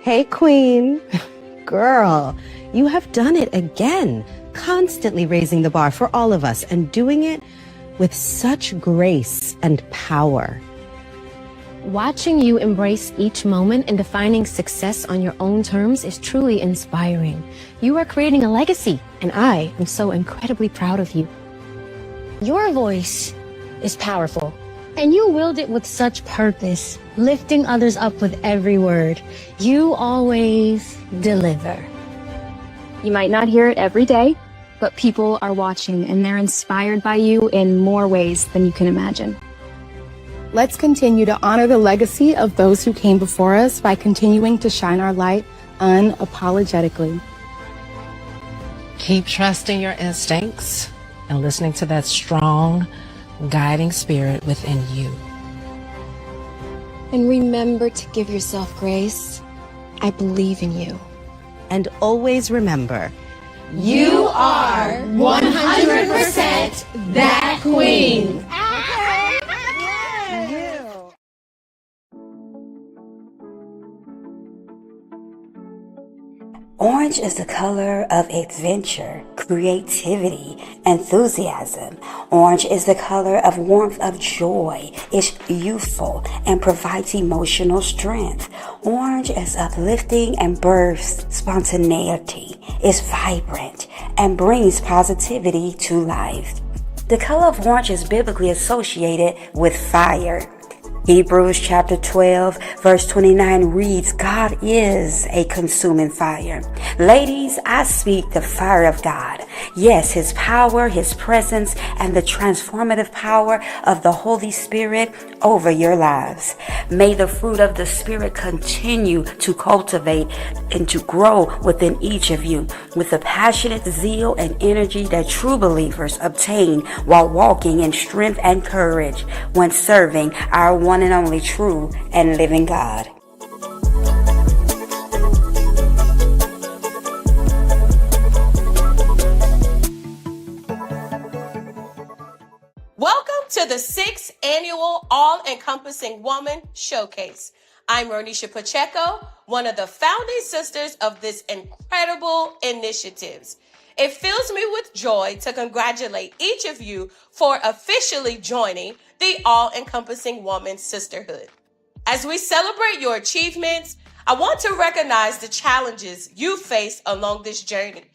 Hey, Queen. Girl, you have done it again, constantly raising the bar for all of us and doing it with such grace and power. Watching you embrace each moment and defining success on your own terms is truly inspiring. You are creating a legacy, and I am so incredibly proud of you. Your voice is powerful, and you wield it with such purpose, lifting others up with every word. You always deliver. You might not hear it every day, but people are watching and they're inspired by you in more ways than you can imagine. Let's continue to honor the legacy of those who came before us by continuing to shine our light unapologetically. Keep trusting your instincts and listening to that strong, guiding spirit within you. And remember to give yourself grace. I believe in you. And always remember, you are 100% that queen. Orange is the color of adventure, creativity, enthusiasm. Orange is the color of warmth, of joy. It's youthful and provides emotional strength. Orange is uplifting and births spontaneity. It's vibrant and brings positivity to life. The color of orange is biblically associated with fire. Hebrews chapter 12 verse 29 reads, God is a consuming fire. Ladies, I speak the fire of God. Yes, His power, His presence, and the transformative power of the Holy Spirit over your lives. May the fruit of the Spirit continue to cultivate and to grow within each of you with the passionate zeal and energy that true believers obtain while walking in strength and courage when serving our one and only true and living God. Welcome to the 6th annual All-Encompassing Woman Showcase. I'm Ronisha Pacheco, one of the founding sisters of this incredible initiative. It fills me with joy to congratulate each of you for officially joining the All-Encompassing Woman Sisterhood. As we celebrate your achievements, I want to recognize the challenges you face along this journey.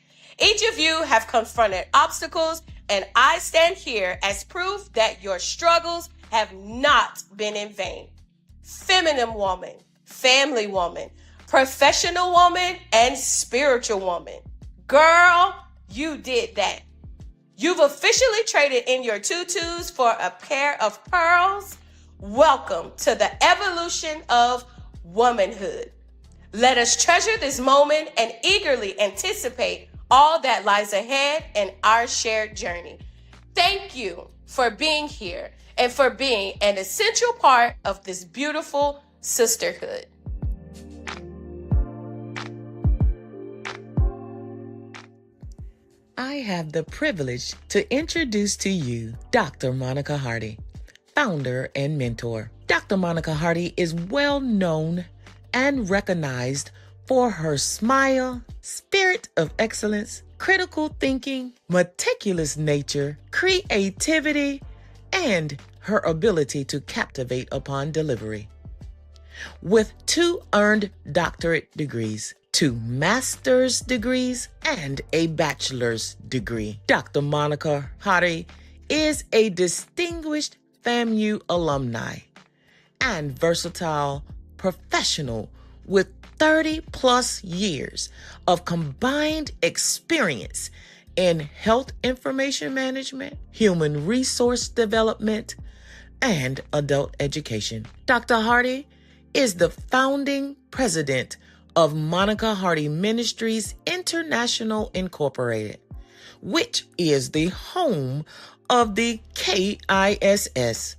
Each of you have confronted obstacles, and I stand here as proof that your struggles have not been in vain. Feminine woman, family woman, professional woman, and spiritual woman. Girl, you did that. You've officially traded in your tutus for a pair of pearls. Welcome to the evolution of womanhood. Let us treasure this moment and eagerly anticipate all that lies ahead in our shared journey. Thank you for being here and for being an essential part of this beautiful sisterhood. I have the privilege to introduce to you Dr. Monica Hardy, founder and mentor. Dr. Monica Hardy is well known and recognized for her smile, spirit of excellence, critical thinking, meticulous nature, creativity, and her ability to captivate upon delivery. With 2 earned doctorate degrees, 2 master's degrees, and a bachelor's degree, Dr. Monica Hardy is a distinguished FAMU alumni and versatile professional with 30 plus years of combined experience in health information management, human resource development, and adult education. Dr. Hardy is the founding president of Monica Hardy Ministries International Incorporated, which is the home of the KISS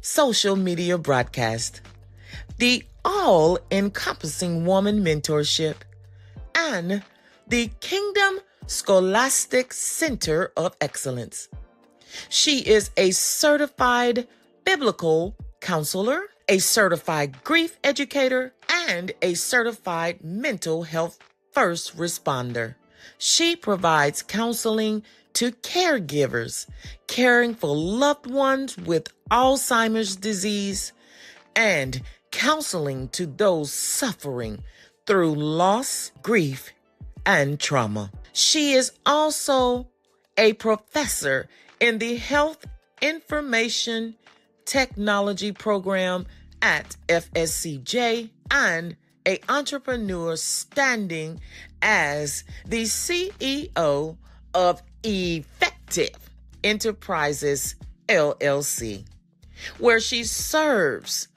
social media broadcast, the All-Encompassing Woman Mentorship, and the Kingdom Scholastic Center of Excellence. She is a certified biblical counselor, a certified grief educator, and a certified mental health first responder. She provides counseling to caregivers caring for loved ones with Alzheimer's disease and counseling to those suffering through loss, grief, and trauma. She is also a professor in the Health Information Technology program at FSCJ and an entrepreneur standing as the CEO of Effective Enterprises, LLC, where she serves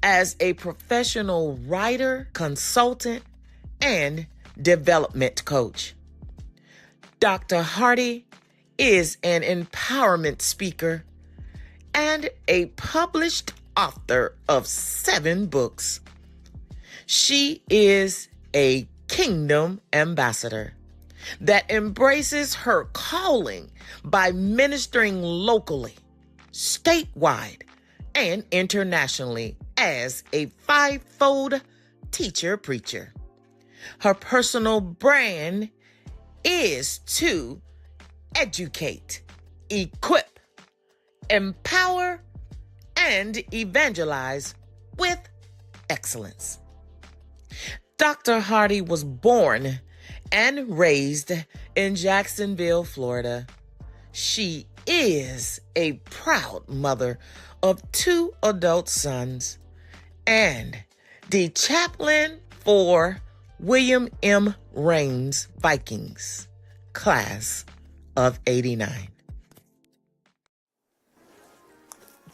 as a professional writer, consultant, and development coach. Dr. Hardy is an empowerment speaker and a published author of 7 books. She is a kingdom ambassador that embraces her calling by ministering locally, statewide, and internationally as a 5-fold teacher preacher. Her personal brand is to educate, equip, empower, and evangelize with excellence. Dr. Hardy was born and raised in Jacksonville, Florida. She is a proud mother of 2 adult sons and the chaplain for William M. Raines Vikings, class of '89.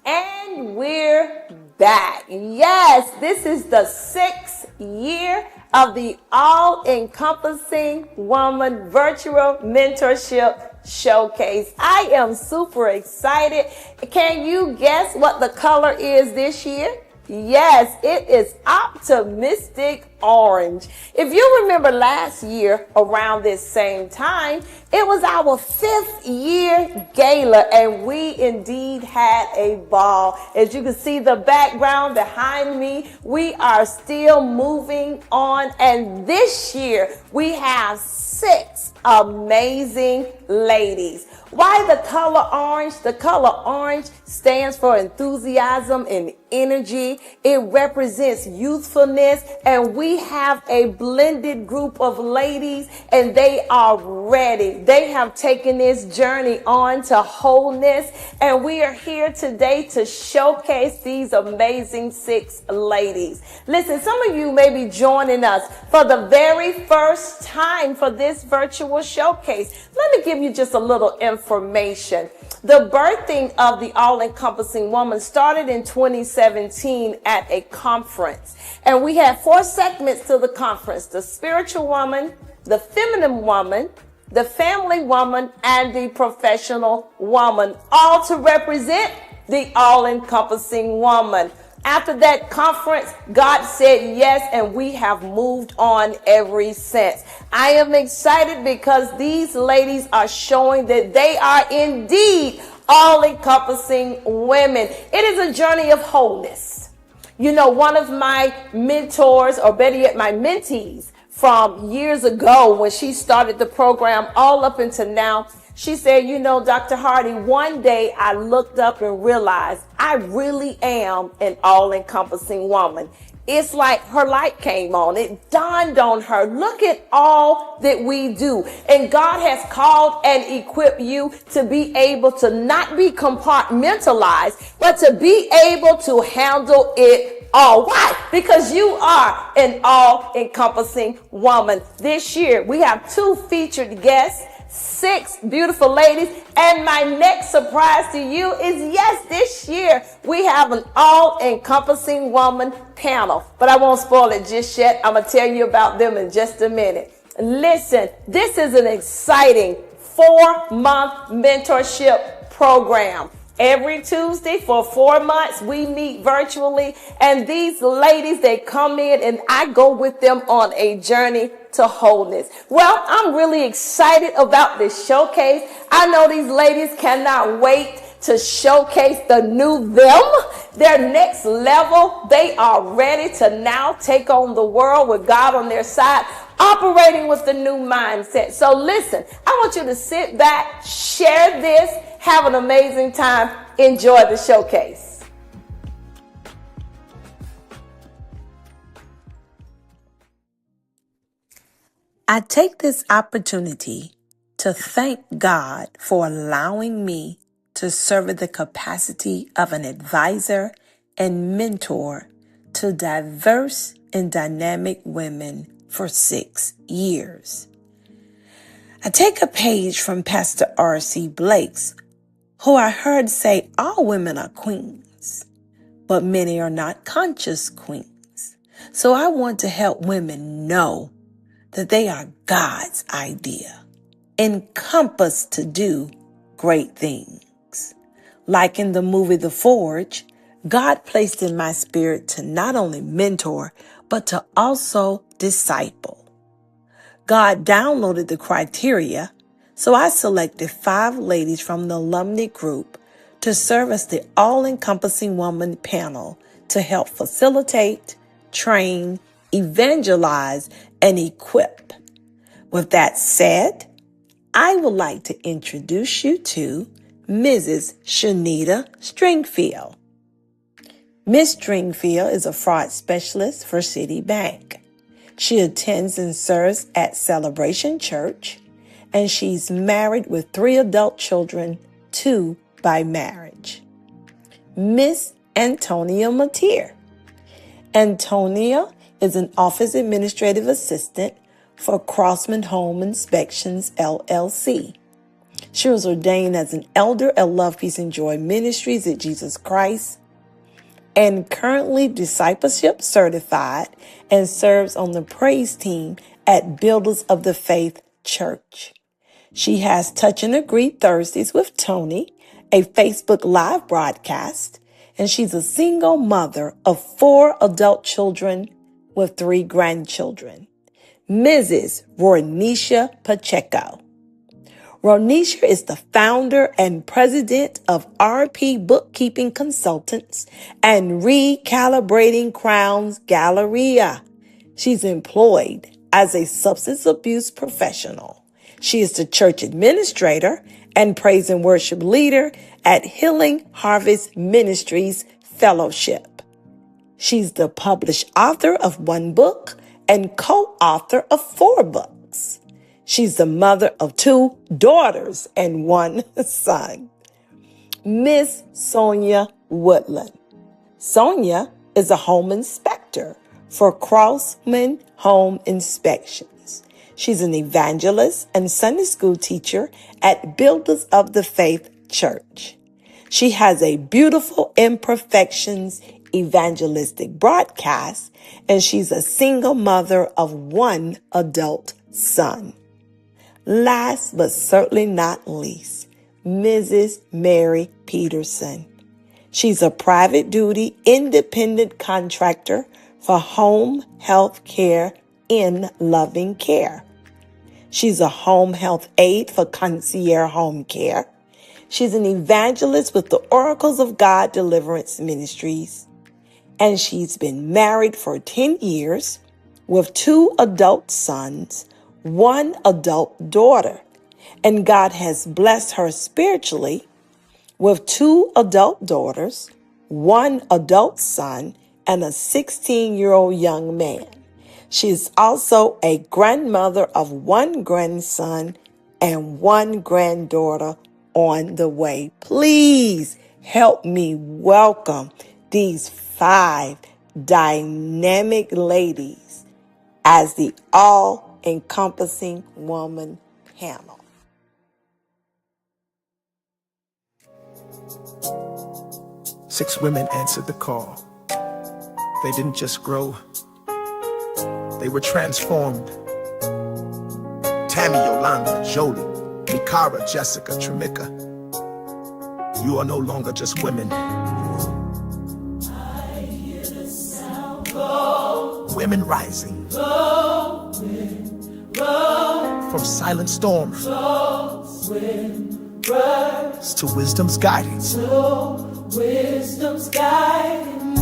And we're back. Yes, this is the 6th year of the All-Encompassing Woman Virtual Mentorship Showcase. I am super excited. Can you guess what the color is this year? Yes, it is optimistic orange. If you remember last year around this same time, it was our 5th year gala, and we indeed had a ball. As you can see the background behind me, we are still moving on, and this year we have 6 amazing ladies. Why the color orange? The color orange stands for enthusiasm and energy. It represents youthfulness, and we have a blended group of ladies, and they are ready. They have taken this journey on to wholeness, and we are here today to showcase these amazing 6 ladies. Listen, some of you may be joining us for the very first time for this virtual showcase. Let me give you just a little information. The birthing of the All-Encompassing Woman started in 2017 at a conference. And we had 4 segments to the conference: the spiritual woman, the feminine woman, the family woman, and the professional woman, all to represent the all-encompassing woman. After that conference, God said yes, and we have moved on ever since. I am excited because these ladies are showing that they are indeed all-encompassing women. It is a journey of wholeness. You know, one of my mentors, or better yet, my mentees from years ago when she started the program all up until now, she said, you know, Dr. Hardy, one day I looked up and realized I really am an all-encompassing woman. It's like her light came on. It dawned on her. Look at all that we do. And God has called and equipped you to be able to not be compartmentalized, but to be able to handle it all. Why? Because you are an all-encompassing woman. This year, we have 2 featured guests, 6 beautiful ladies, and my next surprise to you is, yes, this year we have an all-encompassing woman panel, but I won't spoil it just yet. I'm going to tell you about them in just a minute. Listen, this is an exciting 4-month mentorship program. Every Tuesday for 4 months, we meet virtually, and these ladies, they come in and I go with them on a journey to wholeness. Well, I'm really excited about this showcase. I know these ladies cannot wait to showcase the new them, their next level. They are ready to now take on the world with God on their side, operating with the new mindset. So listen, I want you to sit back, share this, have an amazing time, enjoy the showcase. I take this opportunity to thank God for allowing me to serve in the capacity of an advisor and mentor to diverse and dynamic women for 6 years. I take a page from Pastor R.C. Blake's, who I heard say all women are queens, but many are not conscious queens. So I want to help women know that they are God's idea, encompassed to do great things. Like in the movie The Forge, God placed in my spirit to not only mentor, but to also disciple. God downloaded the criteria, so I selected 5 ladies from the alumni group to serve as the all-encompassing woman panel to help facilitate, train, evangelize, and equip. With that said, I would like to introduce you to Mrs. Shanita Stringfield. Miss Stringfield is a fraud specialist for Citibank. She attends and serves at Celebration Church, and she's married with 3 adult children, 2 by marriage. Miss Antonia Matier. Antonia is an office administrative assistant for Crossman Home Inspections, LLC. She was ordained as an elder at Love, Peace, and Joy Ministries at Jesus Christ, and currently discipleship certified and serves on the praise team at Builders of the Faith Church. She has Touch and Agree Thursdays with Tony, a Facebook Live broadcast, and she's a single mother of 4 adult children with 3 grandchildren. Mrs. Ronisha Pacheco. Ronisha is the founder and president of RP Bookkeeping Consultants and Recalibrating Crowns Galleria. She's employed as a substance abuse professional. She is the church administrator and praise and worship leader at Healing Harvest Ministries Fellowship. She's the published author of 1 book and co-author of 4 books. She's the mother of 2 daughters and 1 son. Miss Sonia Woodland. Sonia is a home inspector for Crossman Home Inspections. She's an evangelist and Sunday school teacher at Builders of the Faith Church. She has a beautiful Imperfections evangelistic broadcast, and she's a single mother of 1 adult son. Last but certainly not least, Mrs. Mary Peterson. She's a private duty independent contractor for home health care in Loving Care. She's a home health aide for Concierge Home Care. She's an evangelist with the Oracles of God Deliverance Ministries. And she's been married for 10 years with 2 adult sons, 1 adult daughter. And God has blessed her spiritually with 2 adult daughters, 1 adult son, and a 16-year-old young man. She's also a grandmother of 1 grandson and 1 granddaughter on the way. Please help me welcome these 5 dynamic ladies as the all-encompassing woman panel. Six women answered the call. They didn't just grow, they were transformed. Tammy, Yolanda, Jolie, Mikara, Jessica, Tramika. You are no longer just women. I hear the sound go. Women rising. Go, wind, roll. From silent storms. Go, wind, It's to wisdom's guidance. To wisdom's guidance.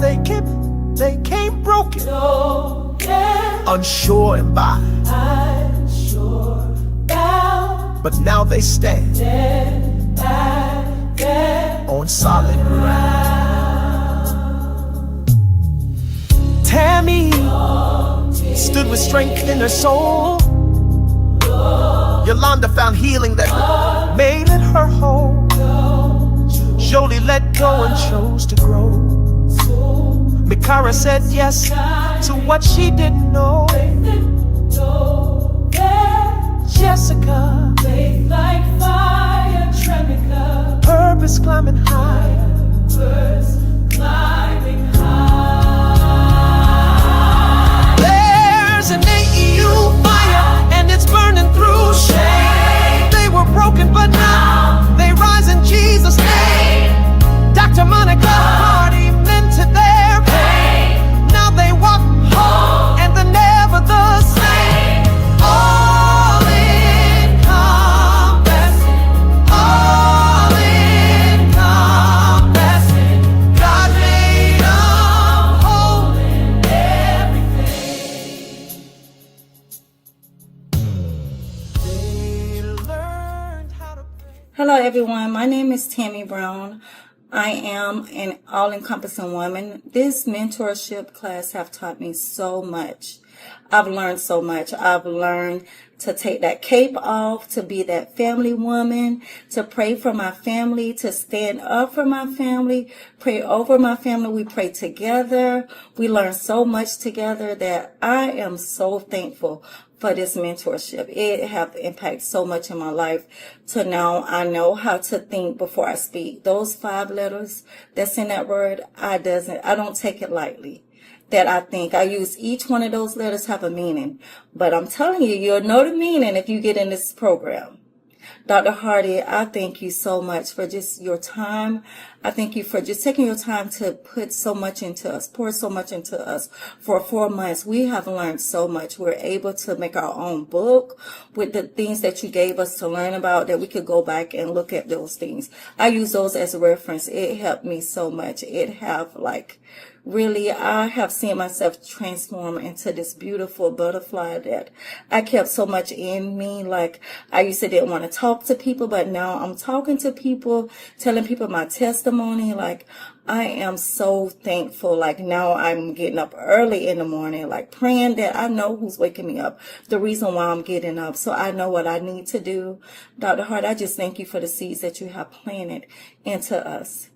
They came broken, Yeah. unsure and bound, Unsure, bound, but now they stand on solid ground. Tammy stood with strength in her soul. Yolanda found healing that made it her home. Jolie let go and chose to grow. Mikara said yes to what she didn't know. Jessica, faith like fire, Tremica, purpose climbing higher. first climbing high. There's an AEU fire and it's burning through shame. They were broken but now they rise in Jesus' name. Dr. Monica Hardy mended their pain. Now they walk home and they're never the same. All encompassing, all encompassing. God made them whole in everything. They learned how to pray. Hello everyone, my name is Tammy Brown. I am an all-encompassing woman. This mentorship class have taught me so much. I've learned so much. I've learned to take that cape off, to be that family woman, to pray for my family, to stand up for my family, pray over my family. We pray together. We learn so much together that I am so thankful for this mentorship. It have impacted so much in my life to now I know how to think before I speak. Those 5 letters that's in that word, I don't take it lightly. That I think I use each one of those letters have a meaning. But I'm telling you, you'll know the meaning if you get in this program. Dr. Hardy, I thank you so much for just your time. I thank you for just taking your time to put so much into us, pour so much into us. For 4 months, we have learned so much. We're able to make our own book with the things that you gave us to learn about, that we could go back and look at those things. I use those as a reference. It helped me so much. It have really, I have seen myself transform into this beautiful butterfly that I kept so much in me. Like, I used to didn't want to talk to people, but now I'm talking to people, telling people my testimony. Like, I am so thankful. Like, now I'm getting up early in the morning, like praying that I know who's waking me up, the reason why I'm getting up. So I know what I need to do. Dr. Hart, I just thank you for the seeds that you have planted into us.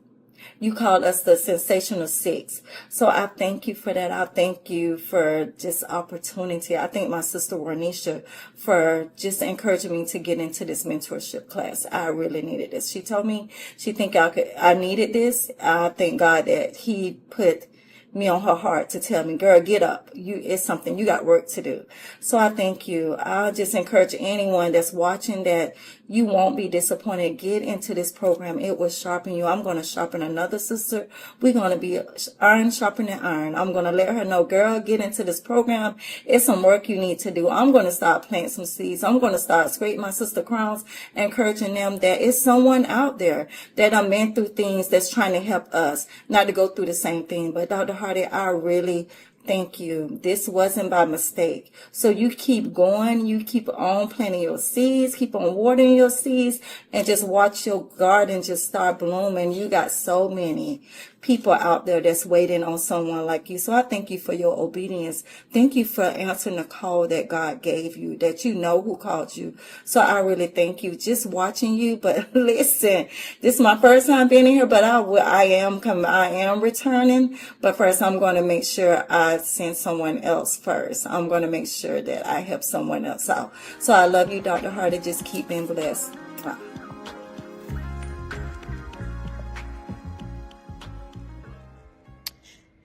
You called us the Sensational 6. So I thank you for that. I thank you for just opportunity. I thank my sister Warnisha for just encouraging me to get into this mentorship class. I really needed this. She told me she think I needed this. I thank God that he put me on her heart to tell me, girl, get up. It's something, you got work to do. So I thank you. I'll just encourage anyone that's watching that you won't be disappointed. Get into this program. It will sharpen you. I'm going to sharpen another sister. We're going to be iron sharpening iron. I'm going to let her know, girl, get into this program. It's some work you need to do. I'm going to start planting some seeds. I'm going to start scraping my sister crowns, encouraging them that it's someone out there that I've been through things that's trying to help us not to go through the same thing. But Dr. Hardy, I really thank you. This wasn't by mistake. So you keep going. You keep on planting your seeds, keep on watering your seeds, and just watch your garden just start blooming. You got so many people out there that's waiting on someone like you. So I thank you for your obedience. Thank you for answering the call that God gave you, that you know who called you. So I really thank you. Just watching you. But listen, this is my first time being in here, but I am returning. But first, I'm going to make sure I send someone else first. I'm going to make sure that I help someone else out. So I love you, Dr. Hardy. Just keep being blessed. Wow.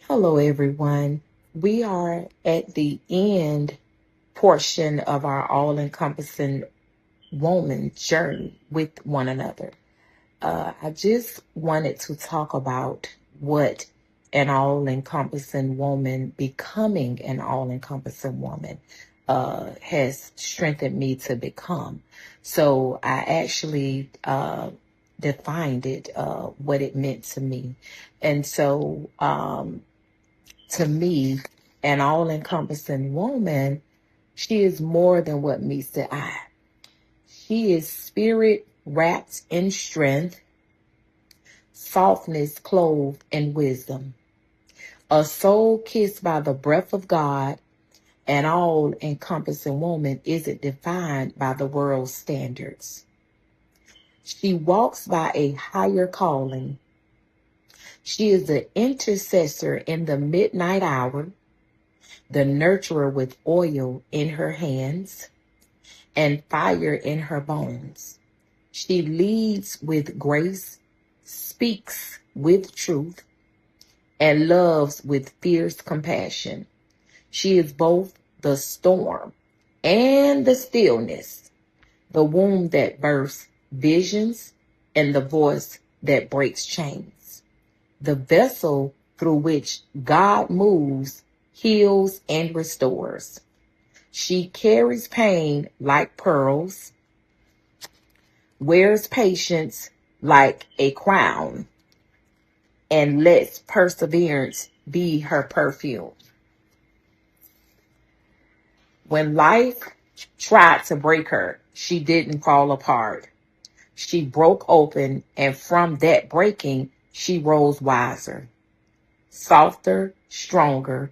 Hello, everyone. We are at the end portion of our all-encompassing woman journey with one another. I just wanted to talk about what an all-encompassing woman, becoming an all-encompassing woman, has strengthened me to become. So I actually defined it, what it meant to me. And so to me, an all-encompassing woman, she is more than what meets the eye. She is spirit wrapped in strength, softness clothed in wisdom, a soul kissed by the breath of God. An all-encompassing woman isn't defined by the world's standards. She walks by a higher calling. She is the intercessor in the midnight hour, the nurturer with oil in her hands and fire in her bones. She leads with grace, speaks with truth, and loves with fierce compassion. She is both the storm and the stillness, the womb that births visions and the voice that breaks chains, the vessel through which God moves, heals, and restores. She carries pain like pearls, wears patience like a crown, and lets perseverance be her perfume. When life tried to break her, she didn't fall apart. She broke open, and from that breaking, she rose wiser, softer, stronger.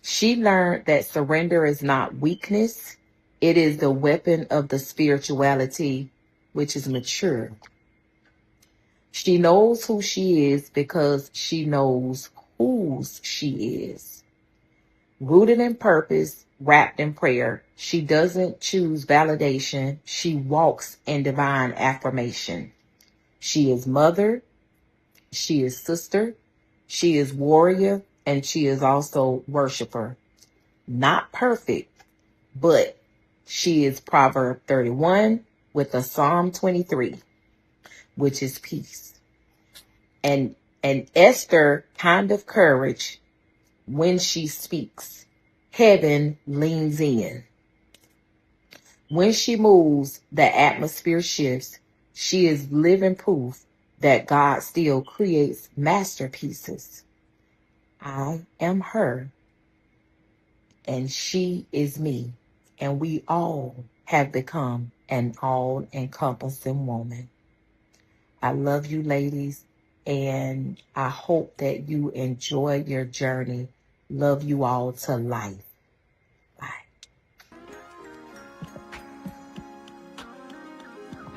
She learned that surrender is not weakness. It is the weapon of the spirituality, which is mature. She knows who she is because she knows whose she is. Rooted in purpose, wrapped in prayer, she doesn't choose validation. She walks in divine affirmation. She is mother, she is sister, she is warrior, and she is also worshiper. Not perfect, but she is Proverb 31 with a Psalm 23, which is peace. And an Esther kind of courage. When she speaks, heaven leans in. When she moves, the atmosphere shifts. She is living proof that God still creates masterpieces. I am her, and she is me, and we all have become an all-encompassing woman. I love you, ladies, and I hope that you enjoy your journey. Love you all to life.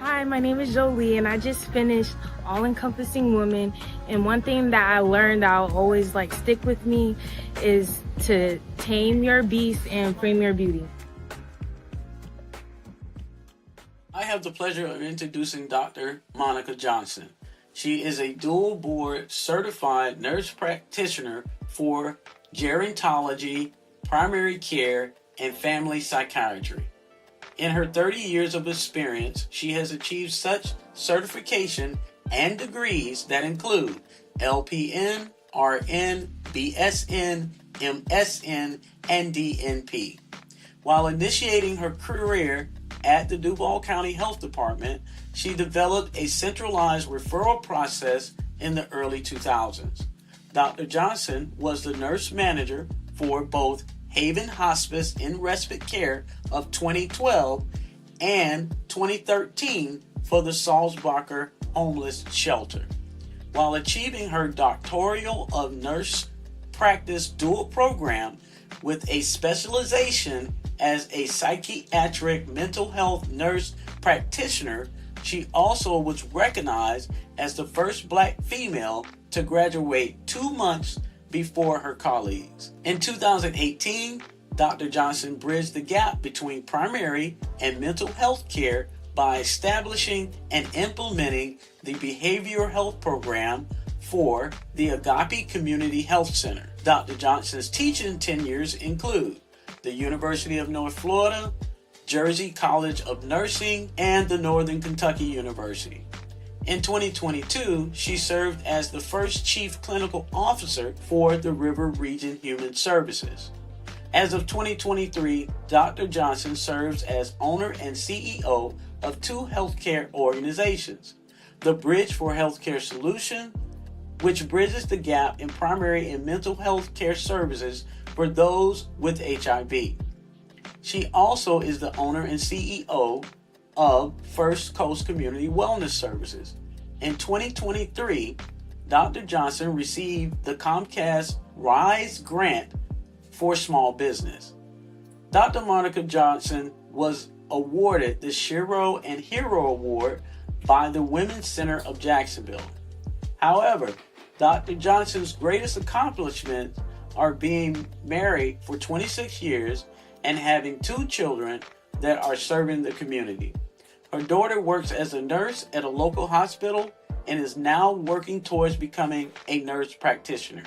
Hi, my name is Jolie, and I just finished All Encompassing Woman. And one thing that I learned that'll always stick with me is to tame your beast and frame your beauty. I have the pleasure of introducing Dr. Monica Johnson. She is a dual board certified nurse practitioner for gerontology, primary care, and family psychiatry. In her 30 years of experience, she has achieved such certification and degrees that include LPN, RN, BSN, MSN, and DNP. While initiating her career at the Duval County Health Department, she developed a centralized referral process in the early 2000s. Dr. Johnson was the nurse manager for both Haven Hospice in Respite Care of 2012 and 2013 for the Salzbacher Homeless Shelter. While achieving her doctoral of nurse practice dual program with a specialization as a psychiatric mental health nurse practitioner, she also was recognized as the first Black female to graduate 2 months before her colleagues. In 2018, Dr. Johnson bridged the gap between primary and mental health care by establishing and implementing the behavioral health program for the Agape Community Health Center. Dr. Johnson's teaching tenures include the University of North Florida, Jersey College of Nursing, and the Northern Kentucky University. In 2022, she served as the first Chief Clinical Officer for the River Region Human Services. As of 2023, Dr. Johnson serves as owner and CEO of 2 healthcare organizations: the Bridge for Healthcare Solution, which bridges the gap in primary and mental health care services for those with HIV. She also is the owner and CEO of First Coast Community Wellness Services. In 2023, Dr. Johnson received the Comcast RISE grant for small business. Dr. Monica Johnson was awarded the Shiro and Hero Award by the Women's Center of Jacksonville. However, Dr. Johnson's greatest accomplishments are being married for 26 years and having 2 children that are serving the community. Her daughter works as a nurse at a local hospital and is now working towards becoming a nurse practitioner.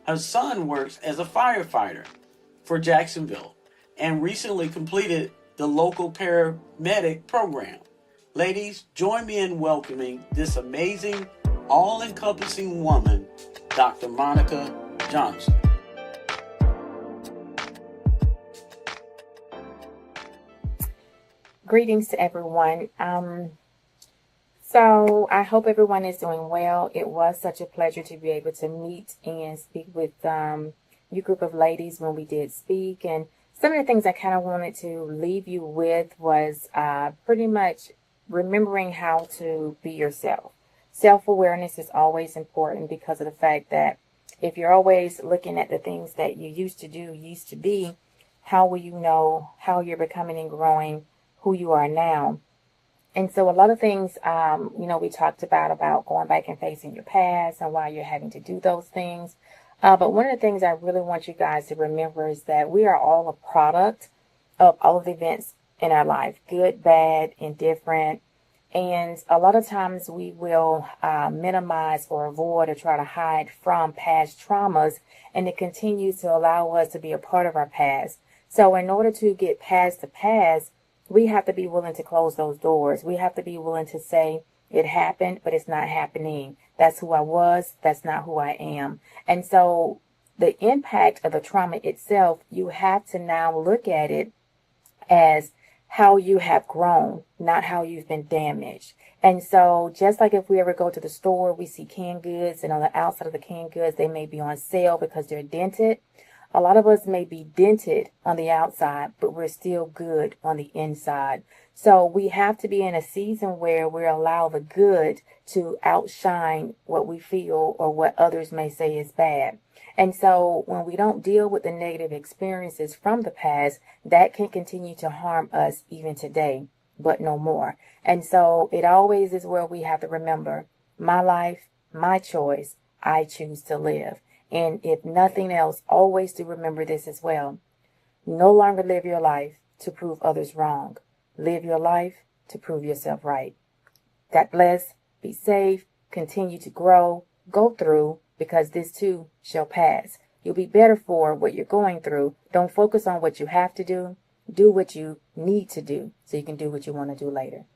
Her son works as a firefighter for Jacksonville and recently completed the local paramedic program. Ladies, join me in welcoming this amazing, all-encompassing woman, Dr. Monica Johnson. Greetings to everyone. So I hope everyone is doing well. It was such a pleasure to be able to meet and speak with you group of ladies when we did speak. And some of the things I kind of wanted to leave you with was pretty much remembering how to be yourself. Self-awareness is always important because of the fact that if you're always looking at the things that you used to do, used to be, how will you know how you're becoming and growing who you are now? And so a lot of things, we talked about going back and facing your past and why you're having to do those things. But one of the things I really want you guys to remember is that we are all a product of all of the events in our life, good, bad, indifferent. And a lot of times we will minimize or avoid or try to hide from past traumas, and it continues to allow us to be a part of our past. So in order to get past the past, we have to be willing to close those doors. We have to be willing to say, it happened, but it's not happening. That's who I was. That's not who I am. And so the impact of the trauma itself, you have to now look at it as how you have grown, not how you've been damaged. And so just like if we ever go to the store, we see canned goods, and on the outside of the canned goods, they may be on sale because they're dented. A lot of us may be dented on the outside, but we're still good on the inside. So we have to be in a season where we allow the good to outshine what we feel or what others may say is bad. And so when we don't deal with the negative experiences from the past, that can continue to harm us even today, but no more. And so it always is where we have to remember, my life, my choice, I choose to live. And if nothing else, always do remember this as well. No longer live your life to prove others wrong. Live your life to prove yourself right. God bless. Be safe. Continue to grow. Go through, because this too shall pass. You'll be better for what you're going through. Don't focus on what you have to do. Do what you need to do so you can do what you want to do later.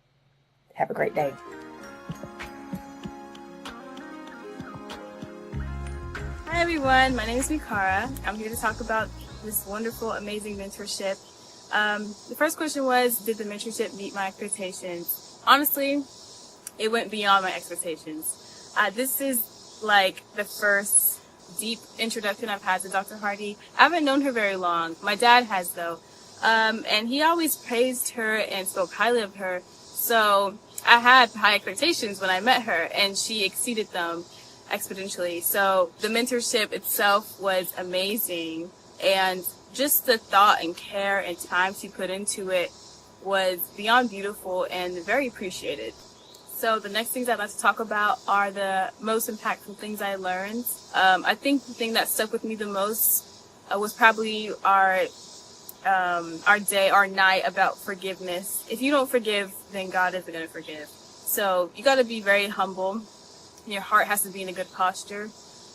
Have a great day. Hi everyone, my name is Mikara. I'm here to talk about this wonderful, amazing mentorship. The first question was, did the mentorship meet my expectations? Honestly, it went beyond my expectations. This is like the first deep introduction I've had to Dr. Hardy. I haven't known her very long. My dad has though. And he always praised her and spoke highly of her. So I had high expectations when I met her, and she exceeded them exponentially. So the mentorship itself was amazing, and just the thought and care and time she put into it was beyond beautiful and very appreciated. So the next things I'd like to talk about are the most impactful things I learned. I think the thing that stuck with me the most was probably our night about forgiveness. If you don't forgive, then God isn't going to forgive. So you got to be very humble. Your heart has to be in a good posture.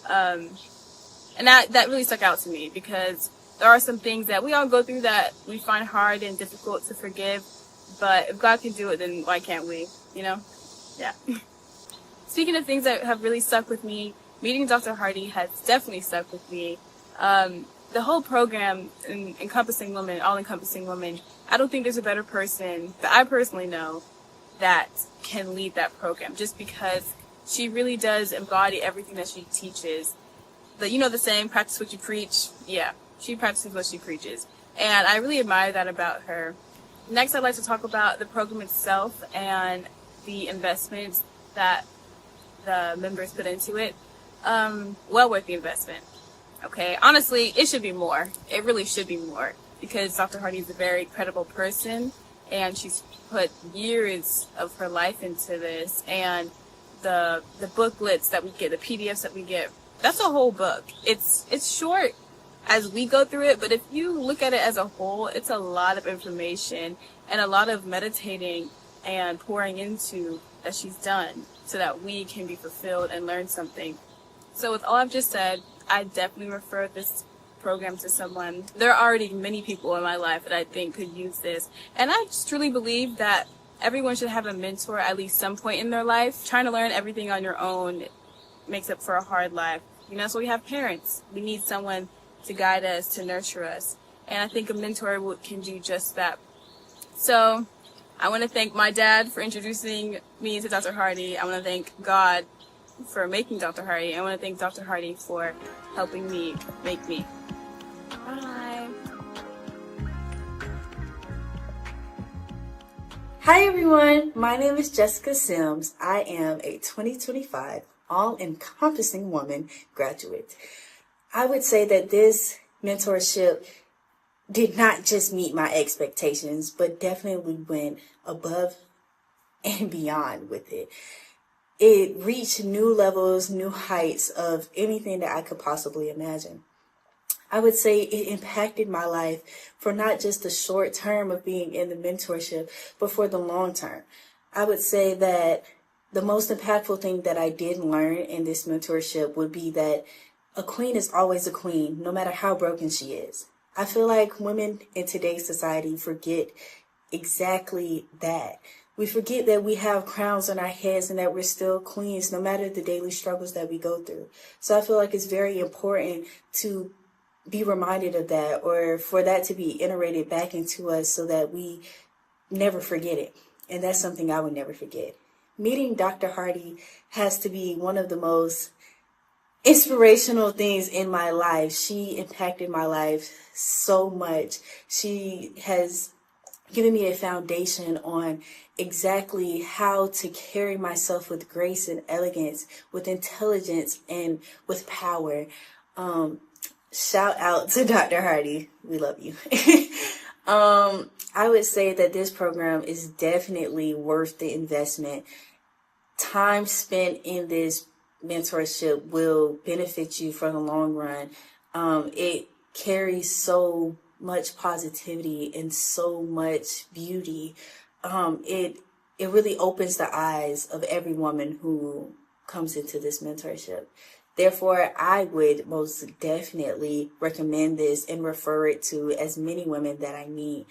And that really stuck out to me, because there are some things that we all go through that we find hard and difficult to forgive. But if God can do it, then why can't we? You know? Yeah. Speaking of things that have really stuck with me, meeting Dr. Hardy has definitely stuck with me. the whole program, encompassing women, all encompassing women, I don't think there's a better person that I personally know that can lead that program, just because she really does embody everything that she teaches. The saying, practice what you preach. Yeah, she practices what she preaches. And I really admire that about her. Next, I'd like to talk about the program itself and the investments that the members put into it. Well worth the investment. Okay, honestly, it should be more. It really should be more, because Dr. Hardy is a very credible person, and she's put years of her life into this. And the booklets that we get, the PDFs that we get, that's a whole book. It's short as we go through it, but if you look at it as a whole, it's a lot of information and a lot of meditating and pouring into that she's done so that we can be fulfilled and learn something. So with all I've just said, I definitely refer this program to someone. There are already many people in my life that I think could use this. And I just truly believe that everyone should have a mentor at least some point in their life. Trying to learn everything on your own makes up for a hard life. That's why we have parents. We need someone to guide us, to nurture us. And I think a mentor can do just that. So I want to thank my dad for introducing me to Dr. Hardy. I want to thank God for making Dr. Hardy. I want to thank Dr. Hardy for helping me make me. Bye. Hi everyone, my name is Jessica Sims. I am a 2025 all-encompassing woman graduate. I would say that this mentorship did not just meet my expectations, but definitely went above and beyond with it. It reached new levels, new heights of anything that I could possibly imagine. I would say it impacted my life for not just the short term of being in the mentorship, but for the long term. I would say that the most impactful thing that I did learn in this mentorship would be that a queen is always a queen, no matter how broken she is. I feel like women in today's society forget exactly that. We forget that we have crowns on our heads and that we're still queens, no matter the daily struggles that we go through. So I feel like it's very important to be reminded of that, or for that to be iterated back into us so that we never forget it. And that's something I would never forget. Meeting Dr. Hardy has to be one of the most inspirational things in my life. She impacted my life so much. She has given me a foundation on exactly how to carry myself with grace and elegance, with intelligence and with power. Shout out to Dr. Hardy. We love you. I would say that this program is definitely worth the investment. Time spent in this mentorship will benefit you for the long run. It carries so much positivity and so much beauty. It really opens the eyes of every woman who comes into this mentorship. Therefore, I would most definitely recommend this and refer it to as many women that I meet.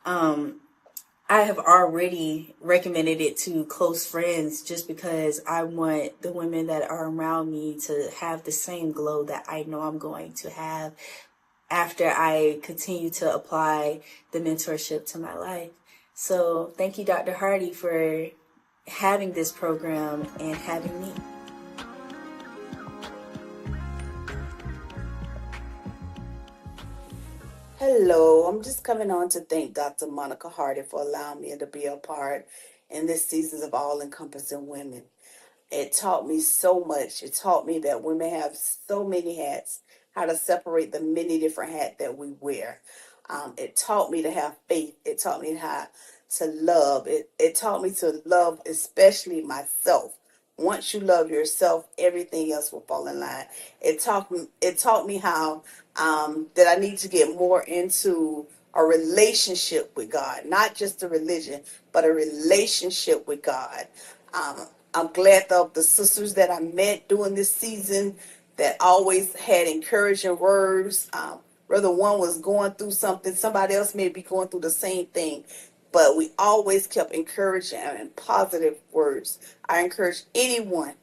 I have already recommended it to close friends just because I want the women that are around me to have the same glow that I know I'm going to have after I continue to apply the mentorship to my life. So thank you, Dr. Hardy, for having this program and having me. Hello, I'm just coming on to thank Dr. Monica Hardy for allowing me to be a part in this season of All Encompassing Women. It taught me so much. It taught me that women have so many hats, how to separate the many different hats that we wear. It taught me to have faith. It taught me how to love. It taught me to love especially myself. Once you love yourself, everything else will fall in line. It taught me how that I need to get more into a relationship with God, not just a religion, but a relationship with God. I'm glad of the sisters that I met during this season that always had encouraging words. Whether one was going through something, somebody else may be going through the same thing, but we always kept encouraging and positive words. I encourage any woman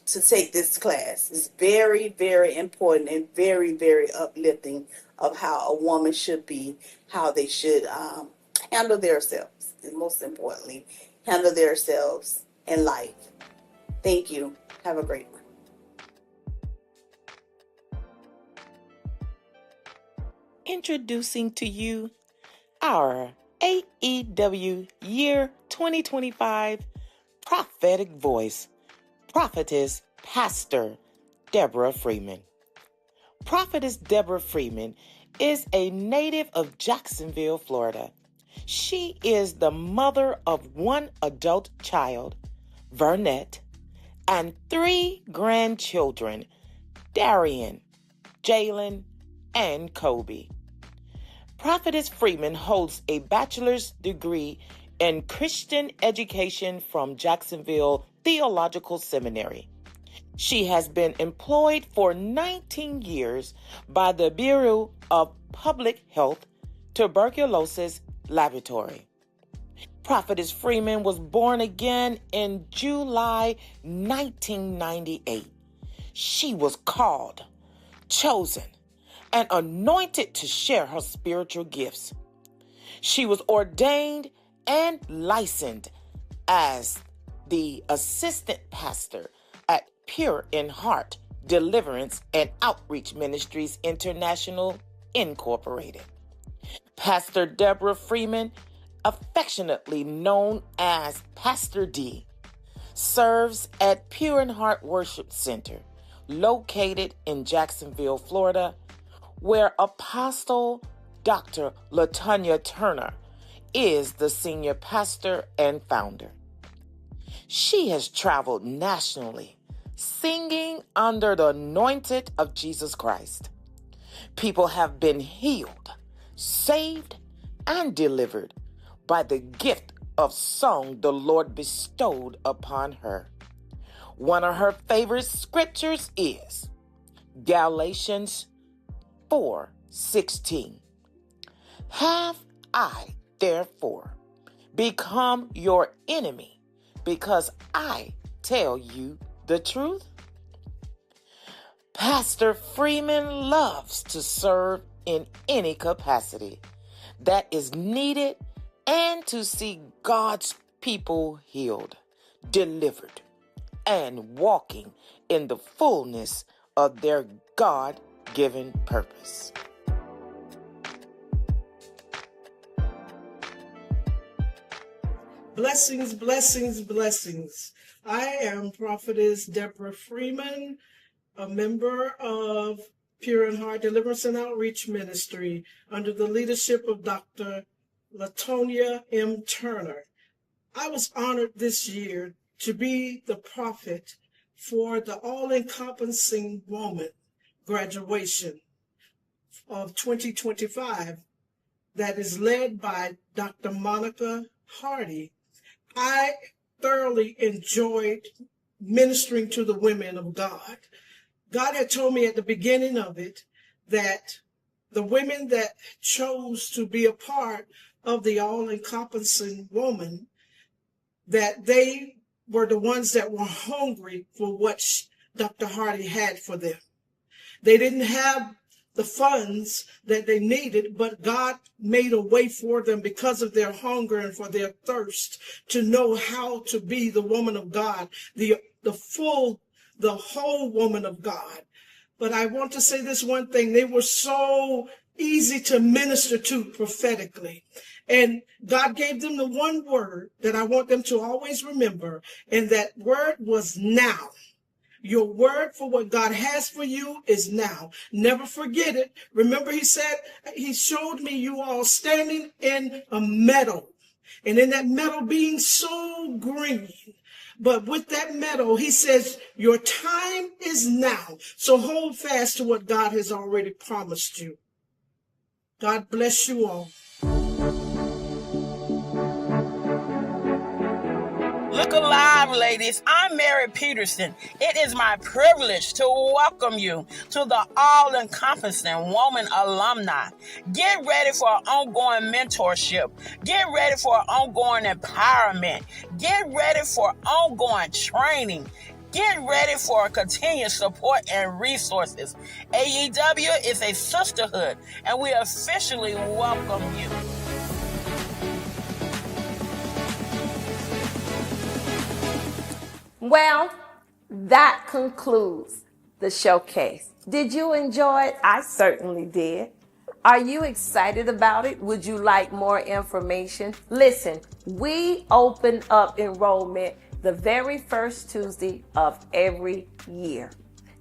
to take this class. It's very, very important and very, very uplifting of how a woman should be, how they should handle themselves, and most importantly, handle themselves in life. Thank you. Have a great one. Introducing to you our AEW Year 2025 Prophetic Voice, Prophetess Pastor Deborah Freeman. Prophetess Deborah Freeman is a native of Jacksonville, Florida. She is the mother of one adult child, Vernette, and 3 grandchildren, Darian, Jalen, and Kobe. Prophetess Freeman holds a bachelor's degree in Christian education from Jacksonville Theological Seminary. She has been employed for 19 years by the Bureau of Public Health Tuberculosis Laboratory. Prophetess Freeman was born again in July 1998. She was called, chosen, and anointed to share her spiritual gifts. She was ordained and licensed as the assistant pastor at Pure in Heart Deliverance and Outreach Ministries International, Incorporated. Pastor Deborah Freeman, affectionately known as Pastor D, serves at Pure in Heart Worship Center, located in Jacksonville, Florida, where Apostle Dr. LaTonya Turner is the senior pastor and founder. She has traveled nationally, singing under the anointing of Jesus Christ. People have been healed, saved, and delivered by the gift of song the Lord bestowed upon her. One of her favorite scriptures is Galatians 4:16. Have I therefore become your enemy because I tell you the truth? Pastor Freeman loves to serve in any capacity that is needed and to see God's people healed, delivered, and walking in the fullness of their God-given purpose. Blessings, blessings, blessings. I am Prophetess Deborah Freeman, a member of Pure in Heart Deliverance and Outreach Ministry under the leadership of Dr. LaTonya M. Turner. I was honored this year to be the prophet for the All-Encompassing Woman graduation of 2025 that is led by Dr. Monica Hardy. I thoroughly enjoyed ministering to the women of God. God had told me at the beginning of it that the women that chose to be a part of the All-Encompassing Woman, that they were the ones that were hungry for what Dr. Hardy had for them. They didn't have the funds that they needed, but God made a way for them because of their hunger and for their thirst to know how to be the woman of God, the whole woman of God. But I want to say this one thing. They were so easy to minister to prophetically. And God gave them the one word that I want them to always remember, and that word was now. Your word for what God has for you is now. Never forget it. Remember, he said, he showed me you all standing in a meadow, and in that meadow being so green. But with that meadow, he says, your time is now. So hold fast to what God has already promised you. God bless you all. Look alive, ladies. I'm Mary Peterson. It is my privilege to welcome you to the All-Encompassing Woman Alumni. Get ready for ongoing mentorship. Get ready for ongoing empowerment. Get ready for ongoing training. Get ready for continued support and resources. AEW is a sisterhood, and we officially welcome you. Well, that concludes the showcase. Did you enjoy it? I certainly did. Are you excited about it? Would you like more information? Listen, we open up enrollment the very first Tuesday of every year.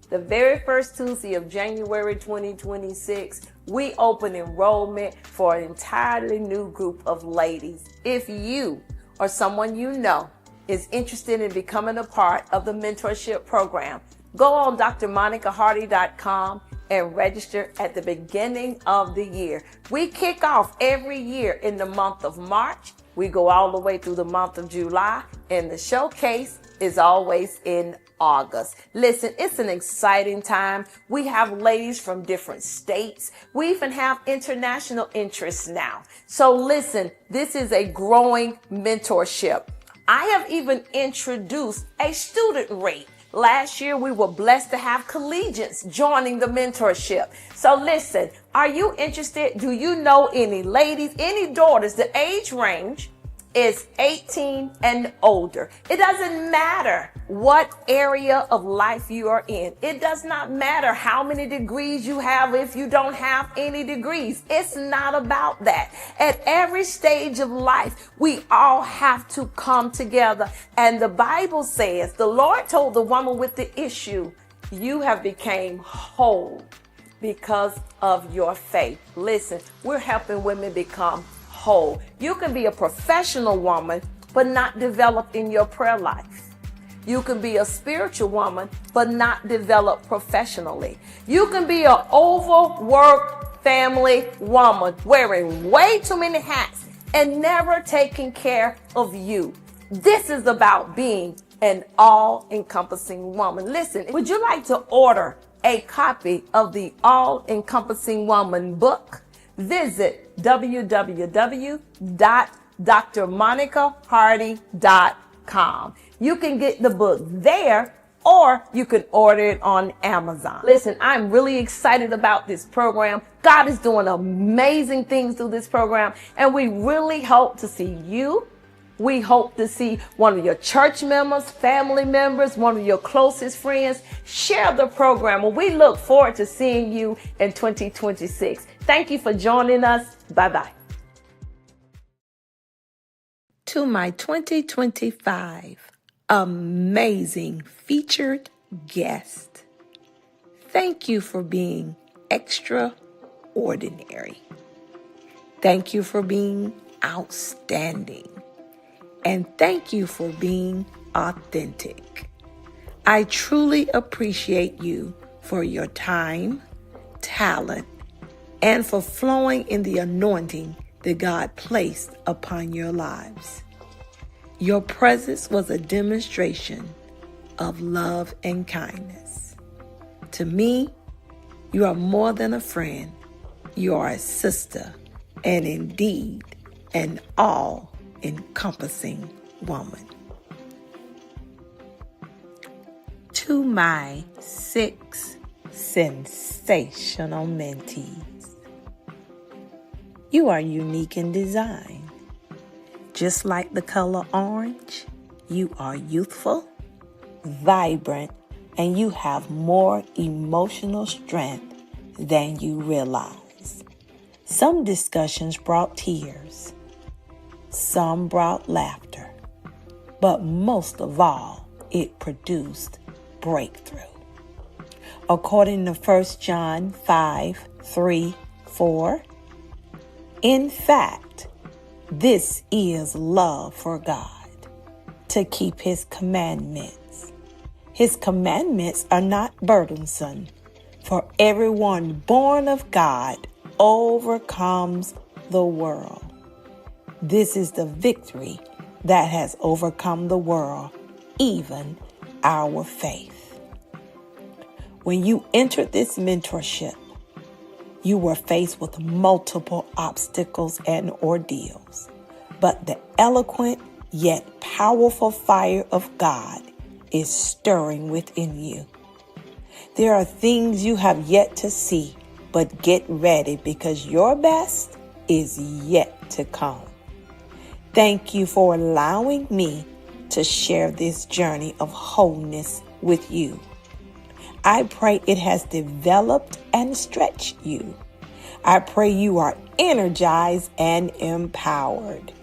The very first Tuesday of January 2026, we open enrollment for an entirely new group of ladies. If you or someone you know is interested in becoming a part of the mentorship program, go on drmonicahardy.com and register at the beginning of the year. We kick off every year in the month of March. We go all the way through the month of July, and the showcase is always in August. Listen, it's an exciting time. We have ladies from different states. We even have international interests now. So listen, this is a growing mentorship. I have even introduced a student rate. Last year, we were blessed to have collegiates joining the mentorship. So listen, are you interested? Do you know any ladies, any daughters? The age range is 18 and older. It doesn't matter what area of life you are in. It does not matter how many degrees you have if you don't have any degrees. It's not about that. At every stage of life, we all have to come together. And the Bible says, the Lord told the woman with the issue, you have become whole because of your faith. Listen, we're helping women become whole. You can be a professional woman, but not develop in your prayer life. You can be a spiritual woman, but not develop professionally. You can be an overworked family woman wearing way too many hats and never taking care of you. This is about being an all-encompassing woman. Listen, would you like to order a copy of the All-Encompassing Woman book? Visit www.drmonicahardy.com. You can get the book there, or you can order it on Amazon. Listen, I'm really excited about this program. God is doing amazing things through this program, and we really hope to see you. We hope to see one of your church members, family members, one of your closest friends share the program. And we look forward to seeing you in 2026. Thank you for joining us. Bye-bye. To my 2025 amazing featured guest, thank you for being extraordinary. Thank you for being outstanding. And thank you for being authentic. I truly appreciate you for your time, talent, and for flowing in the anointing that God placed upon your lives. Your presence was a demonstration of love and kindness. To me, you are more than a friend. You are a sister, and indeed, an all-encompassing woman. To my 6 sensational mentees, you are unique in design. Just like the color orange, you are youthful, vibrant, and you have more emotional strength than you realize. Some discussions brought tears. Some brought laughter. But most of all, it produced breakthrough. According to 1 John 5:3-4, in fact, this is love for God, to keep His commandments. His commandments are not burdensome, for everyone born of God overcomes the world. This is the victory that has overcome the world, even our faith. When you entered this mentorship, you were faced with multiple obstacles and ordeals, but the eloquent yet powerful fire of God is stirring within you. There are things you have yet to see, but get ready because your best is yet to come. Thank you for allowing me to share this journey of wholeness with you. I pray it has developed and stretched you. I pray you are energized and empowered.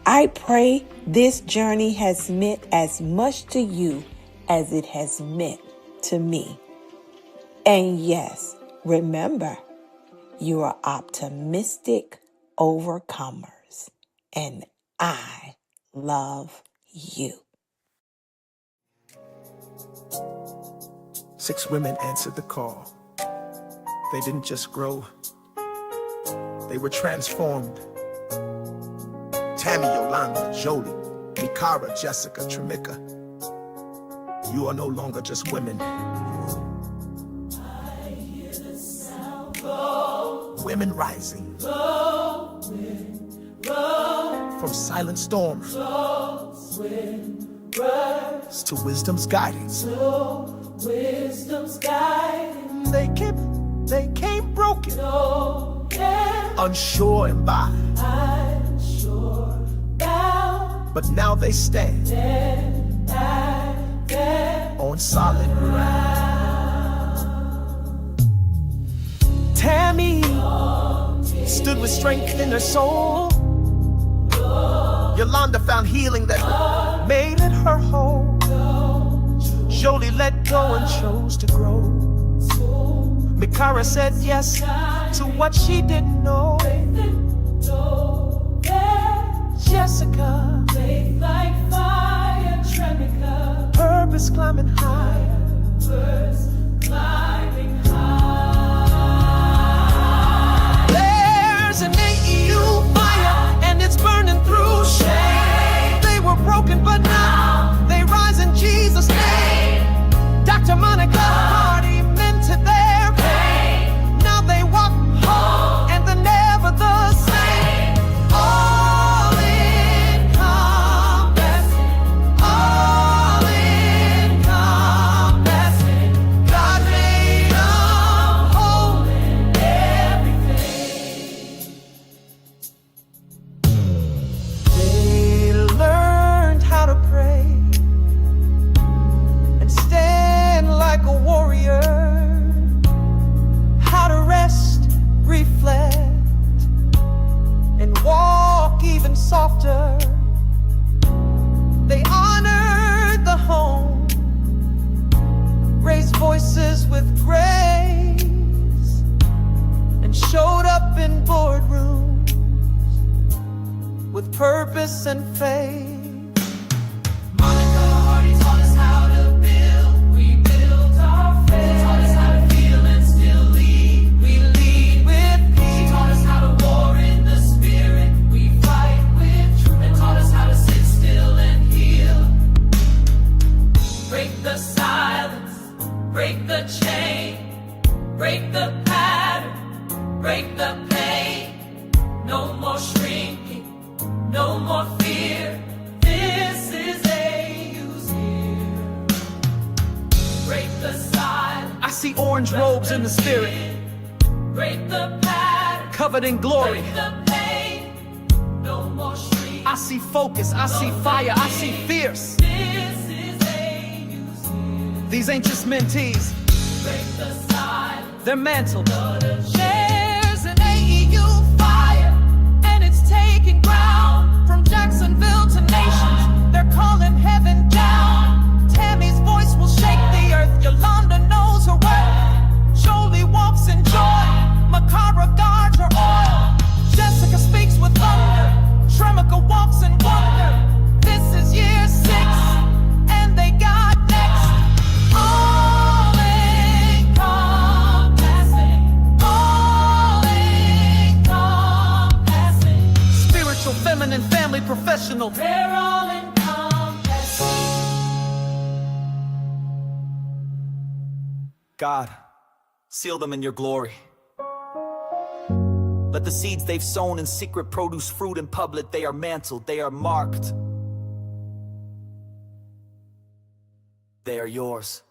I pray this journey has meant as much to you as it has meant to me. And yes, remember, you are optimistic overcomers, and I love you. 6 women answered the call. They didn't just grow, they were transformed. Tammy, Yolanda, Jolie, Mikara, Jessica, Tramika. You are no longer just women. Women rising from silent storms to wisdom's guidance. They came broken, unsure and bound. But now they stand on solid ground. Tammy stood with strength in her soul. Yolanda found healing that made it her home. Jolie let go and chose to grow. Mikara said yes to what she didn't know. Jessica, faith like fire, Tremica, purpose climbing higher, purpose climbing high. There's an AEU fire, and it's burning through shame. They were broken, but now they rise in Jesus' name. Dr. Monica Hardy mended their pain. Now they walk home, and they're never the same. Softer. They honored the home, raised voices with grace, and showed up in boardrooms with purpose and faith. Monica Hardy taught us how to build, we built our faith. Taught us how to feel and still lead, we lead with peace. She taught us how to war in the spirit, we fight with truth. And taught us how to sit still and heal. Break the silence, break the chain, break the pattern, break the pain. No more shrinking, no more fear. This is AU's year. Break the silence. I see orange robes in the spirit. Break the pattern, covered in glory. Break the pain. No more shrinking. I see focus, I see fire, I see fierce. This is AU's year. These ain't just mentees. Break the silence. They're mantled. There's an AEU fire, and it's taking ground from Jacksonville to nations. They're calling heaven down. Tammy's voice will shake the earth. Yolanda knows her worth. Jolie walks in joy. Makara guards her oil. Jessica speaks with thunder. Tremica walks in wonder. This is year 6, and they got next. All encompassing, all encompassing. Spiritual, feminine, family, professional. They're all encompassing. God, seal them in your glory. Let the seeds they've sown in secret produce fruit in public. They are mantled, they are marked. they are yours.